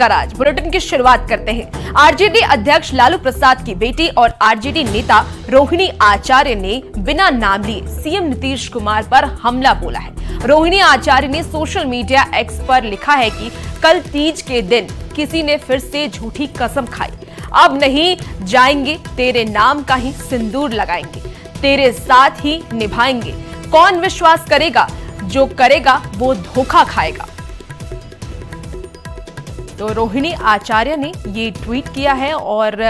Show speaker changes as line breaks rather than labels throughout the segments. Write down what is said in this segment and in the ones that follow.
लेकर आज बुलेटिन की शुरुआत करते हैं। आरजेडी अध्यक्ष लालू प्रसाद की बेटी और आरजेडी नेता रोहिणी आचार्य ने बिना नाम लिए सीएम नीतीश कुमार पर हमला बोला है। रोहिणी आचार्य ने सोशल मीडिया एक्स पर लिखा है कि कल तीज के दिन किसी ने फिर से झूठी कसम खाई, अब नहीं जाएंगे, तेरे नाम का ही सिंदूर लगाएंगे, तेरे साथ ही निभाएंगे, कौन विश्वास करेगा, जो करेगा वो धोखा खाएगा। तो रोहिणी आचार्य ने ये ट्वीट किया है और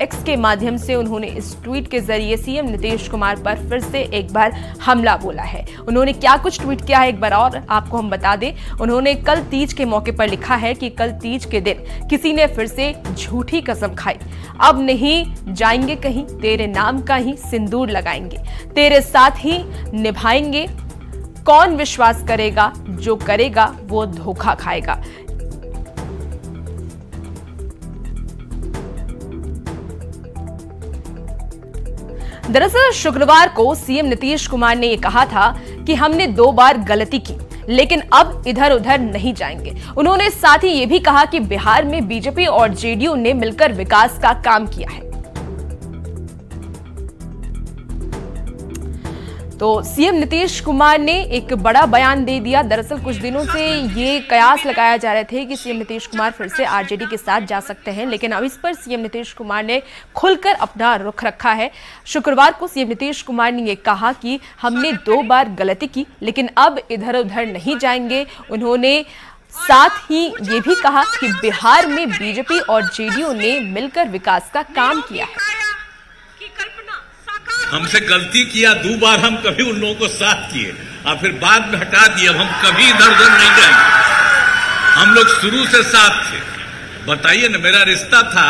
एक्स के माध्यम से उन्होंने इस ट्वीट के जरिए सीएम नीतीश कुमार पर फिर से एक बार हमला बोला है। उन्होंने क्या कुछ ट्वीट किया है एक बार और आपको हम बता दें। उन्होंने कल तीज के मौके पर लिखा है कि कल तीज के दिन किसी ने फिर से झूठी कसम खाई, अब नहीं जाएंगे कहीं, तेरे नाम का ही सिंदूर लगाएंगे, तेरे साथ ही निभाएंगे, कौन विश्वास करेगा, जो करेगा वो धोखा खाएगा। दरअसल शुक्रवार को सीएम नीतीश कुमार ने यह कहा था कि हमने 2 बार गलती की, लेकिन अब इधर उधर नहीं जाएंगे। उन्होंने साथ ही यह भी कहा कि बिहार में बीजेपी और जेडीयू ने मिलकर विकास का काम किया है। तो सीएम नीतीश कुमार ने एक बड़ा बयान दे दिया। दरअसल कुछ दिनों से ये कयास लगाया जा रहे थे कि सीएम नीतीश कुमार फिर से आरजेडी के साथ जा सकते हैं, लेकिन अब इस पर सीएम नीतीश कुमार ने खुलकर अपना रुख रखा है। शुक्रवार को सीएम नीतीश कुमार ने ये कहा कि हमने 2 बार गलती की, लेकिन अब इधर उधर नहीं जाएंगे। उन्होंने साथ ही ये भी कहा कि बिहार में बीजेपी और जेडीयू ने मिलकर विकास का काम किया है।
हमसे गलती किया 2 बार, हम कभी उन लोगों को साथ किए और फिर बाद में हटा दिए। अब हम कभी इधर उधर नहीं जाएंगे, हम लोग शुरू से साथ थे। बताइए ना, मेरा रिश्ता था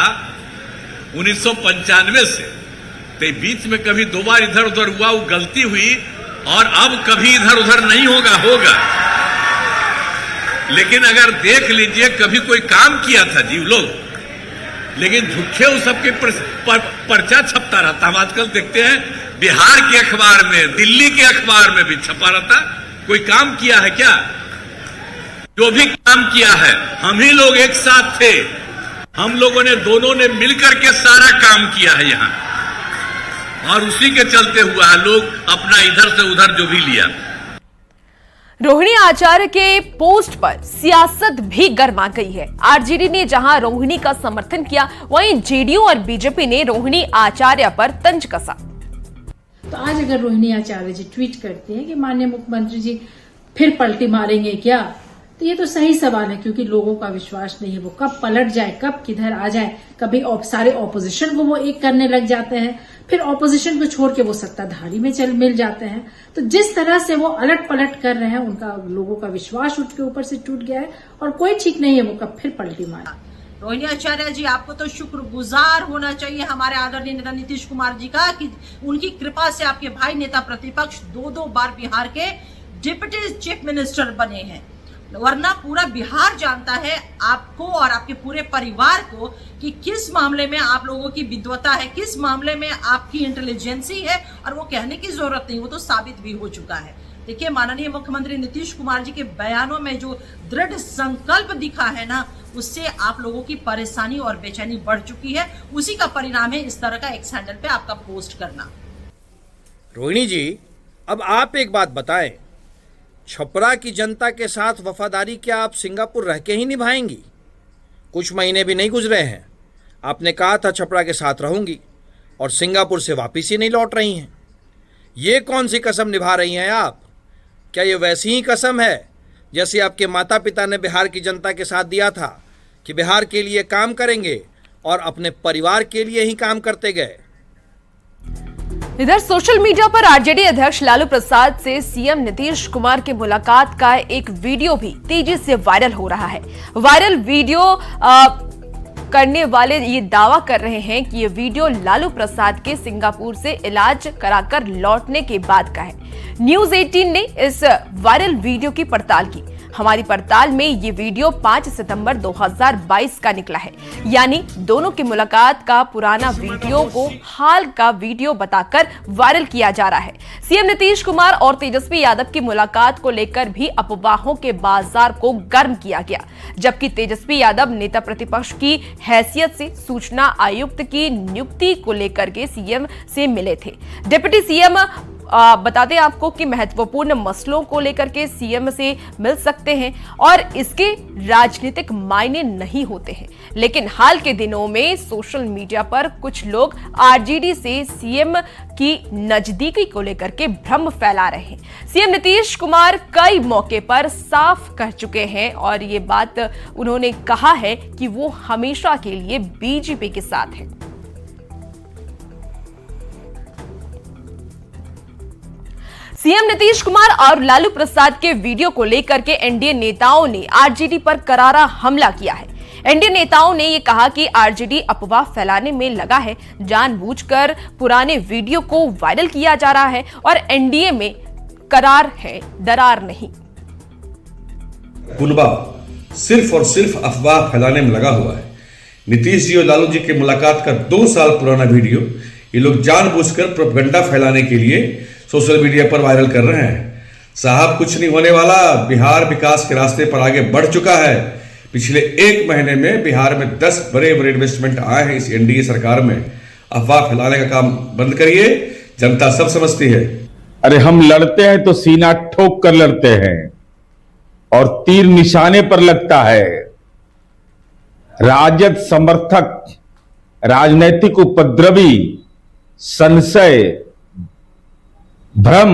1995 से, तो बीच में कभी 2 बार इधर उधर हुआ, वो गलती हुई और अब कभी इधर उधर नहीं होगा। लेकिन अगर देख लीजिए, कभी कोई काम किया था जी लोग, लेकिन झूठे उस सबके पर्चा छपता रहता। हम आजकल देखते हैं बिहार के अखबार में, दिल्ली के अखबार में भी छपा रहता। कोई काम किया है क्या? जो भी काम किया है हम ही लोग एक साथ थे, हम लोगों ने दोनों ने मिलकर के सारा काम किया है यहाँ, और उसी के चलते हुआ है। लोग अपना इधर से उधर जो भी लिया।
रोहिणी आचार्य के पोस्ट पर सियासत भी गर्मा गई है। आरजेडी ने जहां रोहिणी का समर्थन किया, वहीं जेडीयू और बीजेपी ने रोहिणी आचार्य पर तंज कसा।
तो आज अगर रोहिणी आचार्य जी ट्वीट करते हैं कि माननीय मुख्यमंत्री जी फिर पलटी मारेंगे क्या, तो ये तो सही सवाल है, क्योंकि लोगों का विश्वास नहीं है। वो कब पलट जाए, कब किधर आ जाए। कभी सारे ऑपोजिशन को वो एक करने लग जाते हैं, फिर ऑपोजिशन को छोड़ के वो सत्ताधारी में मिल जाते हैं। तो जिस तरह से वो अलट पलट कर रहे हैं, उनका लोगों का विश्वास उठ के ऊपर से टूट गया है और कोई ठीक नहीं है वो कब फिर पलटी मारे।
रोहिणी आचार्य जी, आपको तो शुक्रगुजार होना चाहिए हमारे आदरणीय नेता नीतीश कुमार जी का, कि उनकी कृपा से आपके भाई नेता प्रतिपक्ष 2 बार बिहार के डिप्टी चीफ मिनिस्टर बने हैं। वरना पूरा बिहार जानता है आपको और आपके पूरे परिवार को कि किस मामले में आप लोगों की विद्वता है, किस मामले में आपकी इंटेलिजेंसी है, और वो कहने की जरूरत नहीं, वो तो साबित भी हो चुका है। देखिए, माननीय मुख्यमंत्री नीतीश कुमार जी के बयानों में जो दृढ़ संकल्प दिखा है ना, उससे आप लोगों की परेशानी और बेचैनी बढ़ चुकी है। उसी का परिणाम है इस तरह का एक्स हैंडल पे आपका पोस्ट करना।
रोहिणी जी, अब आप एक बात बताएं, छपरा की जनता के साथ वफादारी क्या आप सिंगापुर रह के ही निभाएंगी? कुछ महीने भी नहीं गुजरे हैं, आपने कहा था छपरा के साथ रहूंगी, और सिंगापुर से वापस ही नहीं लौट रही हैं। ये कौन सी कसम निभा रही हैं आप? क्या ये वैसी ही कसम है जैसे आपके माता पिता ने बिहार की जनता के साथ दिया था कि बिहार के लिए काम करेंगे और अपने परिवार के लिए ही काम करते गए?
इधर सोशल मीडिया पर आरजेडी अध्यक्ष लालू प्रसाद से सीएम नीतीश कुमार की मुलाकात का एक वीडियो भी तेजी से वायरल हो रहा है। वायरल वीडियो करने वाले ये दावा कर रहे हैं कि ये वीडियो लालू प्रसाद के सिंगापुर से इलाज कराकर लौटने के बाद का है। न्यूज 18 ने इस वायरल वीडियो की पड़ताल की। हमारी पड़ताल में ये वीडियो 5 सितंबर 2022 का निकला है, यानी दोनों की मुलाकात का पुराना वीडियो को हाल का वीडियो बताकर वायरल किया जा रहा है। सीएम नीतीश कुमार और तेजस्वी यादव की मुलाकात को लेकर भी अफवाहों के बाजार को गर्म किया गया, जबकि तेजस्वी यादव नेता प्रतिपक्ष की हैसियत से सूचना आयुक्त की नियुक्ति को लेकर के सीएम से मिले थे। डिप्टी सीएम बता दें आपको कि महत्वपूर्ण मसलों को लेकर के सीएम से मिल सकते हैं और इसके राजनीतिक मायने नहीं होते हैं, लेकिन हाल के दिनों में सोशल मीडिया पर कुछ लोग आरजेडी से सीएम की नजदीकी को लेकर के भ्रम फैला रहे हैं। सीएम नीतीश कुमार कई मौके पर साफ कह चुके हैं और ये बात उन्होंने कहा है कि वो हमेशा के लिए बीजेपी के साथ है। सीएम नीतीश कुमार और लालू प्रसाद के वीडियो को लेकर के एनडीए नेताओं ने आरजेडी पर करारा हमला किया है। एनडीए नेताओं ने यह कहा कि आरजेडी अफवाह फैलाने में लगा है, जानबूझकर पुराने वीडियो को वायरल किया जा रहा है और एनडीए में करार है, दरार नहीं।
कुलबा सिर्फ और सिर्फ अफवाह फैलाने में लगा हुआ है। नीतीश जी और लालू जी की मुलाकात का 2 साल पुराना वीडियो ये लोग जानबूझकर प्रोपेगेंडा फैलाने के लिए सोशल मीडिया पर वायरल कर रहे हैं। साहब, कुछ नहीं होने वाला। बिहार विकास के रास्ते पर आगे बढ़ चुका है। पिछले 1 महीने में बिहार में 10 बड़े बड़े इन्वेस्टमेंट आए हैं इस एनडीए सरकार में। अफवाह फैलाने का काम बंद करिए, जनता सब समझती है।
अरे हम लड़ते हैं तो सीना ठोक कर लड़ते हैं और तीर निशाने पर लगता है। राजद समर्थक, राजनैतिक उपद्रवी, संशय, भ्रम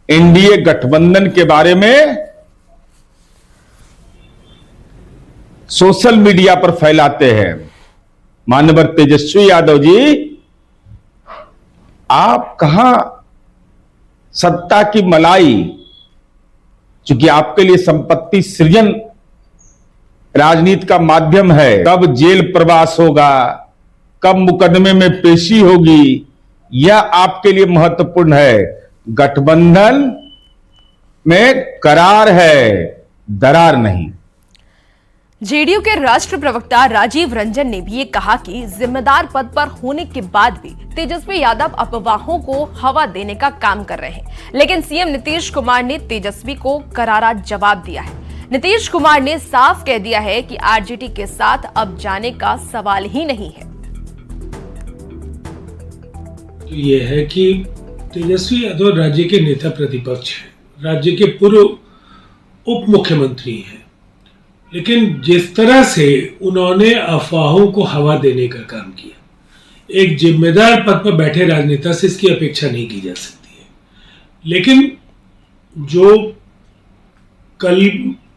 एनडीए गठबंधन के बारे में सोशल मीडिया पर फैलाते हैं। माननीय तेजस्वी यादव जी, आप कहां सत्ता की मलाई, चूंकि आपके लिए संपत्ति सृजन राजनीति का माध्यम है, कब जेल प्रवास होगा, कब मुकदमे में पेशी होगी, यह आपके लिए महत्वपूर्ण है। गठबंधन में करार है, दरार नहीं।
जेडीयू के राष्ट्रीय प्रवक्ता राजीव रंजन ने भी ये कहा कि जिम्मेदार पद पर होने के बाद भी तेजस्वी यादव अफवाहों को हवा देने का काम कर रहे हैं, लेकिन सीएम नीतीश कुमार ने तेजस्वी को करारा जवाब दिया है। नीतीश कुमार ने साफ कह दिया है कि आरजेडी के साथ अब जाने का सवाल ही नहीं है।
तो ये है कि तेजस्वी यादव राज्य के नेता प्रतिपक्ष हैं, राज्य के पूर्व उप मुख्यमंत्री हैं, लेकिन जिस तरह से उन्होंने अफवाहों को हवा देने का काम किया, एक जिम्मेदार पद पर बैठे राजनेता से इसकी अपेक्षा नहीं की जा सकती है। लेकिन जो कल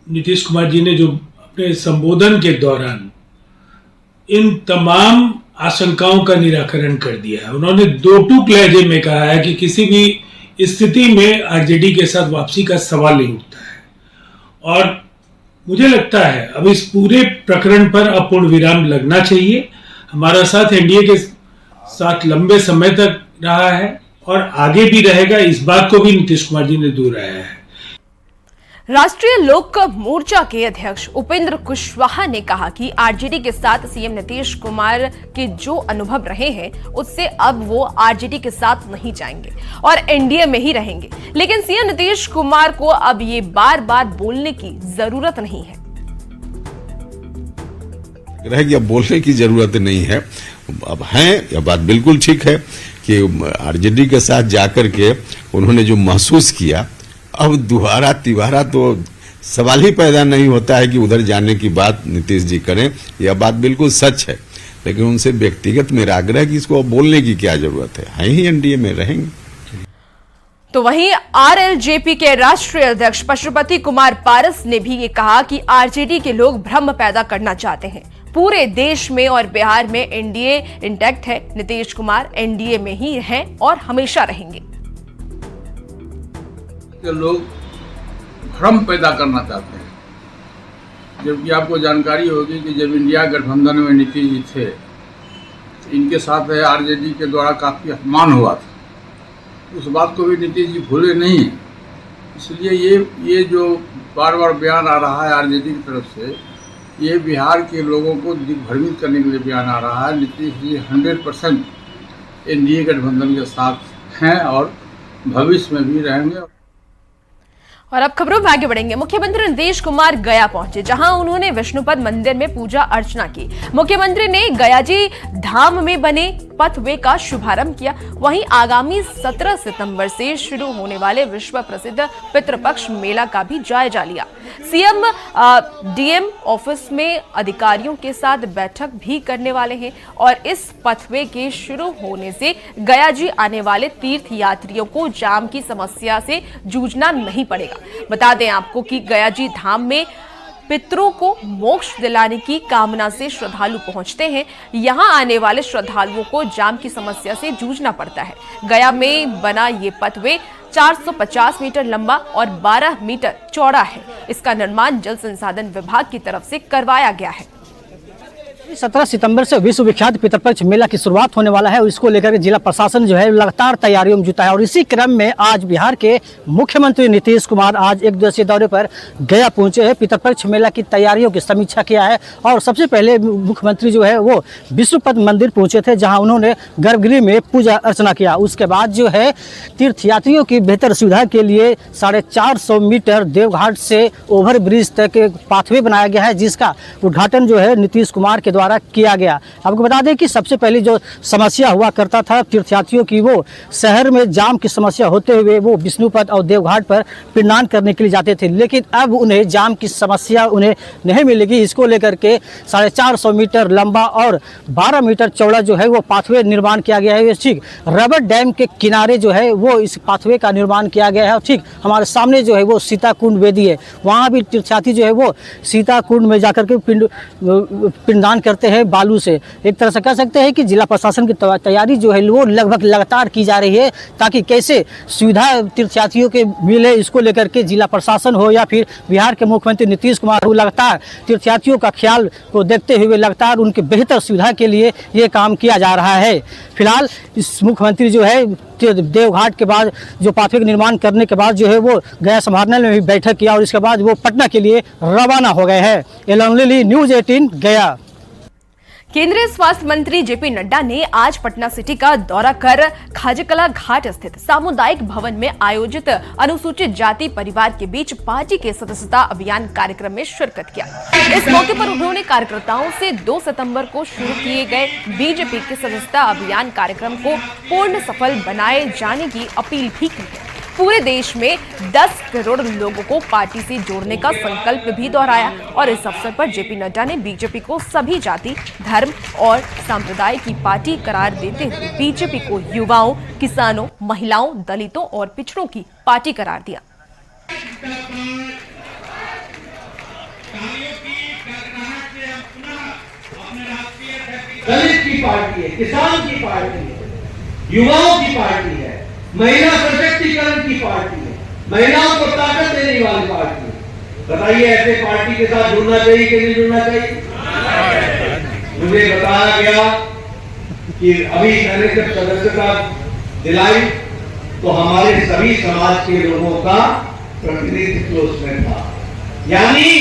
नीतीश कुमार जी ने जो अपने संबोधन के दौरान इन तमाम आशंकाओं का निराकरण कर दिया है। उन्होंने 2 टूक लहजे में कहा है कि किसी भी स्थिति में आरजेडी के साथ वापसी का सवाल नहीं उठता है और मुझे लगता है अब इस पूरे प्रकरण पर अपूर्ण विराम लगना चाहिए। हमारा साथ एनडीए के साथ लंबे समय तक रहा है और आगे भी रहेगा, इस बात को भी नीतीश कुमार जी ने दूर रहा है।
राष्ट्रीय लोक मोर्चा के अध्यक्ष उपेंद्र कुशवाहा ने कहा कि आरजेडी के साथ सीएम नीतीश कुमार के जो अनुभव रहे हैं उससे अब वो आरजेडी के साथ नहीं जाएंगे और एनडीए में ही रहेंगे, लेकिन सीएम नीतीश कुमार को अब ये बार बार बोलने की जरूरत नहीं है।
अब बोलने की जरूरत नहीं है, अब है, यह बात बिल्कुल ठीक है कि आरजेडी के साथ जाकर के उन्होंने जो महसूस किया, अब दोबारा तिबारा तो सवाल ही पैदा नहीं होता है कि उधर जाने की बात नीतीश जी करें। यह बात बिल्कुल सच है, लेकिन उनसे व्यक्तिगत मेरा आग्रह है कि इसको बोलने की क्या जरूरत है ही एनडीए में रहेंगे।
तो वहीं आरएलजेपी के राष्ट्रीय अध्यक्ष पशुपति कुमार पारस ने भी ये कहा कि आरजेडी के लोग भ्रम पैदा करना चाहते हैं। पूरे देश में और बिहार में एनडीए इंटैक्ट है, नीतीश कुमार एनडीए में ही हैं और हमेशा रहेंगे।
लोग भ्रम पैदा करना चाहते हैं, जबकि आपको जानकारी होगी कि जब इंडिया गठबंधन में नीतीश जी थे तो इनके साथ आरजेडी के द्वारा काफ़ी अपमान हुआ था। उस बात को भी नीतीश जी भूले नहीं, इसलिए ये जो बार बार बयान आ रहा है आरजेडी की तरफ से, ये बिहार के लोगों को दिग्भ्रमित करने के लिए बयान आ रहा है। नीतीश जी 100% एनडीए गठबंधन के साथ हैं और भविष्य में भी रहेंगे।
और अब खबरों में आगे बढ़ेंगे। मुख्यमंत्री नीतीश कुमार गया पहुंचे, जहां उन्होंने विष्णुपद मंदिर में पूजा अर्चना की। मुख्यमंत्री ने गयाजी धाम में बने पथवे का शुभारंभ किया। वहीं आगामी 17 सितंबर से शुरू होने वाले विश्व प्रसिद्ध पितृपक्ष मेला का भी जायजा लिया। सीएम डीएम ऑफिस में अधिकारियों के साथ बैठक भी करने वाले हैं और इस पथवे के शुरू होने से गयाजी आने वाले तीर्थ यात्रियों को जाम की समस्या से जूझना नहीं पड़ेगा। बता दें आपको कि गयाजी धाम में पितरों को मोक्ष दिलाने की कामना से श्रद्धालु पहुंचते हैं। यहां आने वाले श्रद्धालुओं को जाम की समस्या से जूझना पड़ता है। गया में बना ये पथवे 450 मीटर लंबा और 12 मीटर चौड़ा है। इसका निर्माण जल संसाधन विभाग की तरफ से करवाया गया है।
17 सितंबर से विश्व विख्यात पितृपक्ष मेला की शुरुआत होने वाला है और इसको लेकर जिला प्रशासन जो है लगातार तैयारियों में जुटा है। और इसी क्रम में आज बिहार के मुख्यमंत्री नीतीश कुमार आज एक दिवसीय दौरे पर गया पहुंचे हैं। पितृपक्ष मेला की तैयारियों की समीक्षा किया है और सबसे पहले मुख्यमंत्री जो है वो विष्णुपद मंदिर पहुंचे थे, जहाँ उन्होंने गर्भगृह में पूजा अर्चना किया। उसके बाद जो है तीर्थयात्रियों की बेहतर सुविधा के लिए 450 मीटर देवघाट से ओवर ब्रिज तक पाथवे बनाया गया है, जिसका उद्घाटन जो है नीतीश कुमार के द्वारा किया गया। आपको बता दें कि सबसे पहले जो समस्या हुआ करता था तीर्थयात्रियों की, वो शहर में जाम की समस्या होते हुए वो विष्णुपद और देवघाट पर पिंडदान करने के लिए जाते थे, लेकिन अब उन्हें जाम की समस्या उन्हें नहीं मिलेगी। इसको लेकर के 450 मीटर लंबा और 12 मीटर चौड़ा जो है वो पाथवे निर्माण किया गया है। ठीक रबर डैम के किनारे जो है वो इस पाथवे का निर्माण किया गया है। ठीक हमारे सामने जो है वो सीता कुंड वेदी है, वहाँ भी तीर्थयात्री जो है वो सीता कुंड में जाकर के पिंडदान करते हैं बालू से। एक तरह से कह सकते हैं कि जिला प्रशासन की तैयारी जो है वो लगभग लगातार की जा रही है, ताकि कैसे सुविधा तीर्थयात्रियों के मिले, इसको लेकर के जिला प्रशासन हो या फिर बिहार के मुख्यमंत्री नीतीश कुमार हो, लगातार तीर्थयात्रियों का ख्याल को देखते हुए लगातार उनके बेहतर सुविधा के लिए ये काम किया जा रहा है। फिलहाल इस मुख्यमंत्री जो है देवघाट के बाद जो पाथवे का निर्माण करने के बाद जो है वो गया समाहरणालय में भी बैठक किया और इसके बाद वो पटना के लिए रवाना हो गए हैं। एलॉन्गली न्यूज़ 18 गया।
केंद्रीय स्वास्थ्य मंत्री जेपी नड्डा ने आज पटना सिटी का दौरा कर खाजकला घाट स्थित सामुदायिक भवन में आयोजित अनुसूचित जाति परिवार के बीच पार्टी के सदस्यता अभियान कार्यक्रम में शिरकत किया। इस मौके पर उन्होंने कार्यकर्ताओं से 2 सितंबर को शुरू किए गए बीजेपी के सदस्यता अभियान कार्यक्रम को पूर्ण सफल बनाए जाने की अपील भी की है। पूरे देश में 10 करोड़ लोगों को पार्टी से जोड़ने का संकल्प भी दोहराया और इस अवसर पर जेपी नड्डा ने बीजेपी को सभी जाति, धर्म और संप्रदाय की पार्टी करार देते हुए बीजेपी को युवाओं, किसानों, महिलाओं, दलितों और पिछड़ों की पार्टी करार दिया।
दलित की पार्टी है, किसान की पार्टी है, युवाओं की पार्टी है, महिला सशक्तिकरण की पार्टी है, महिलाओं को ताकत देने वाली पार्टी है। बताइए ऐसे पार्टी के साथ जुड़ना चाहिए कि नहीं जुड़ना चाहिए? मुझे बताया गया कि अभी मैंने जब सदस्यता दिलाई तो हमारे सभी समाज के लोगों का प्रतिनिधित्व उसमें था, यानी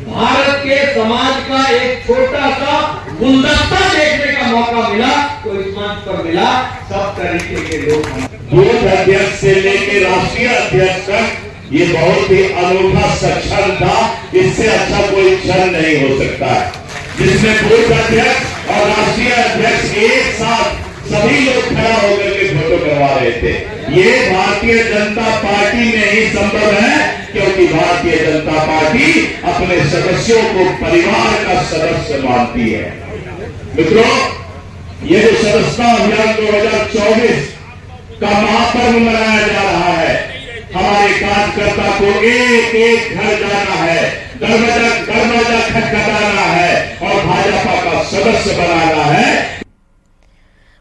भारत के समाज का एक छोटा सा गुलदस्ता देखने का मौका मिला तो इस मंच पर मिला। सब तरीके के लोग,
बूथ अध्यक्ष से लेकर राष्ट्रीय अध्यक्ष तक ये बहुत ही अनूठा क्षण था। इससे अच्छा कोई क्षण नहीं हो सकता है, जिसमें बूथ अध्यक्ष और राष्ट्रीय अध्यक्ष एक साथ सभी लोग खड़ा होकर के फोटो करवा रहे थे। ये भारतीय जनता पार्टी में ही संभव है, क्योंकि भारतीय जनता पार्टी अपने सदस्यों को परिवार का सदस्य मानती है। मित्रों, ये जो सदस्यता अभियान 2024 का महापर्व मनाया जा रहा है, हमारे कार्यकर्ता को एक एक घर जाना है, दरवाजा खटखटाना है और भाजपा का सदस्य बनाना है।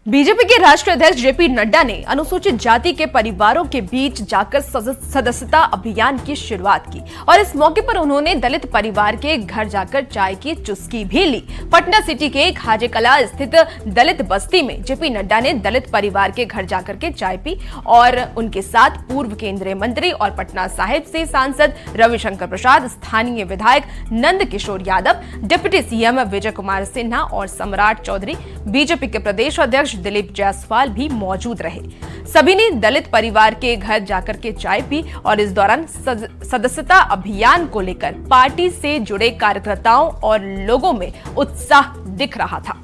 बीजेपी के राष्ट्रीय अध्यक्ष जेपी नड्डा ने अनुसूचित जाति के परिवारों के बीच जाकर सदस्यता अभियान की शुरुआत की और इस मौके पर उन्होंने दलित परिवार के घर जाकर चाय की चुस्की भी ली। पटना सिटी के खाजे कला स्थित दलित बस्ती में जेपी नड्डा ने दलित परिवार के घर जाकर के चाय पी और उनके साथ पूर्व केंद्रीय मंत्री और पटना साहिब से सांसद रविशंकर प्रसाद, स्थानीय विधायक नंद किशोर यादव, डिप्टी सीएम विजय कुमार सिन्हा और सम्राट चौधरी, बीजेपी के प्रदेश अध्यक्ष दिलीप जायसवाल भी मौजूद रहे। सभी ने दलित परिवार के घर जाकर के चाय पी और इस दौरान सदस्यता अभियान को लेकर पार्टी से जुड़े कार्यकर्ताओं और लोगों में उत्साह दिख रहा था।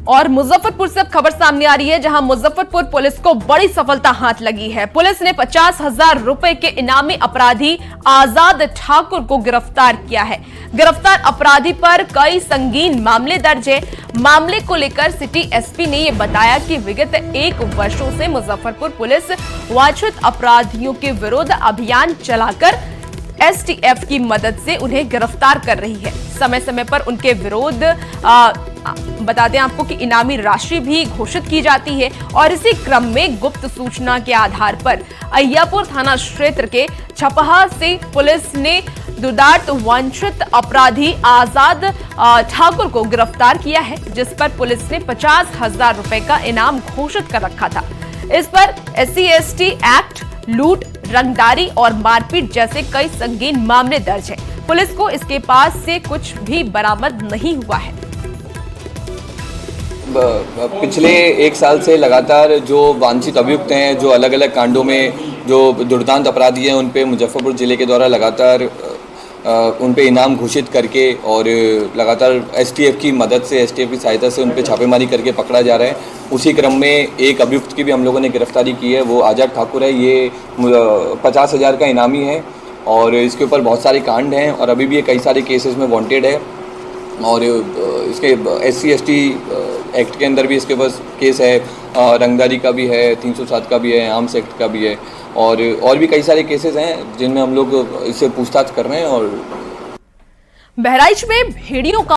और मुजफ्फरपुर से अब खबर सामने आ रही है, जहां मुजफ्फरपुर पुलिस को बड़ी सफलता हाथ लगी है। पुलिस ने 50,000 रुपए के इनामी अपराधी आजाद ठाकुर को गिरफ्तार किया है। गिरफ्तार अपराधी पर कई संगीन मामले दर्ज है। मामले को लेकर सिटी एसपी ने यह बताया कि विगत 1 वर्षों से मुजफ्फरपुर पुलिस वांछित अपराधियों के विरुद्ध अभियान चलाकर एसटीएफ की मदद से उन्हें गिरफ्तार कर रही है। समय समय पर उनके विरुद्ध बता दें आपको कि इनामी राशि भी घोषित की जाती है और इसी क्रम में गुप्त सूचना के आधार पर अय्यापुर थाना क्षेत्र के छपहा से पुलिस ने दुर्दांत वांछित अपराधी आजाद ठाकुर को गिरफ्तार किया है, जिस पर पुलिस ने 50,000 रुपए का इनाम घोषित कर रखा था। इस पर SC/ST एक्ट, लूट, रंगदारी और मारपीट जैसे कई संगीन मामले दर्ज हैं। पुलिस को इसके पास से कुछ भी बरामद नहीं हुआ है।
पिछले 1 साल से लगातार जो वांछित अभियुक्त हैं, जो अलग अलग कांडों में जो दुर्दांत अपराधी हैं, उन पे मुजफ्फरपुर जिले के द्वारा लगातार उन पे इनाम घोषित करके और लगातार STF की मदद से, STF की सहायता से उन पे छापेमारी करके पकड़ा जा रहा है। उसी क्रम में एक अभियुक्त की भी हम लोगों ने गिरफ्तारी की है, वो आजाद ठाकुर है। ये 50,000 का इनामी है और इसके ऊपर बहुत सारे कांड हैं और अभी भी ये कई सारे केसेस में वांटेड है और इसके SC/ST एक्ट के अंदर भी इसके पास केस है, रंगदारी का भी है, 307 का भी है, आर्म्स एक्ट का भी है और भी कई सारे केसेस हैं जिनमें हम लोग इससे पूछताछ कर रहे हैं। और
बहराइच में भेड़ियों का